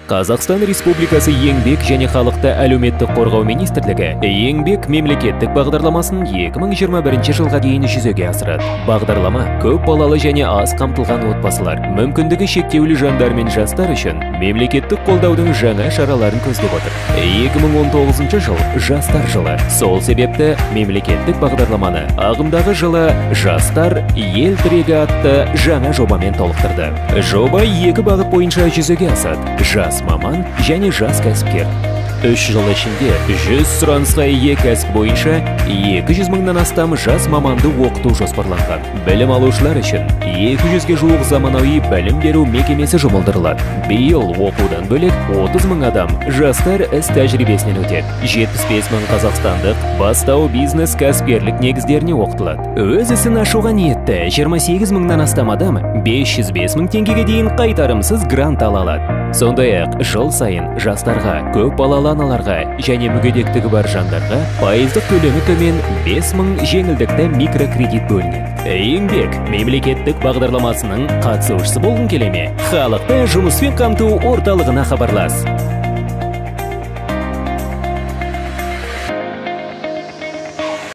Қазақстан Республикасы еңбек және халықты әлеуметтік қорғау министрлігі еңбек мемлекеттік бағдарламасын 2021 жылға дейін жүзеге асырады. Бағдарлама көп балалы және аз қамтылған отбасылар, мүмкіндігі шектеулі жандар мен жастар үшін мемлекеттік қолдаудың жаңа шараларын көздеп отыр. 2019 жыл жастар жылы. Сол себепті мемлекеттік бағдарламаны ағымдағы жылы жастар ел тірегі атты жаңа жобамен толықтырды. Жоба 2 бағыт бойынша жүзеге асады: жас маман және жас кәсіпкер. 3 жыл ішінде 100 сұранысқа ие кәсіп бойынша 200 мыңнан астам жас маманды оқыту жоспарланған. Білім алушылар үшін 200-ге жуық заманауи білім беру мекемесі жұмылдырылады. Биыл оқудан бөлек 30 мың адам жастар іс тәжірибесінен өтеді. 75 мың қазақстандық бастау бизнес кәсіпкерлік негіздеріне оқытылады. Өз ісін ашуға ниетті 28 мыңнан астам адам 505 мың теңгеге дейін қайтарымсыз грант ала алады. Сондай-ақ жыл сайын жастарға, көп балалы аналарға және мүгедектігі бар жандарға пайыздық төлемі төмен 5 мың жеңілдікті микрокредит бөлінеді. Еңбек мемлекеттік бағдарламасының қатысушысы болғың келе ме? Халықты жұмыспен қамту орталығына хабарлас.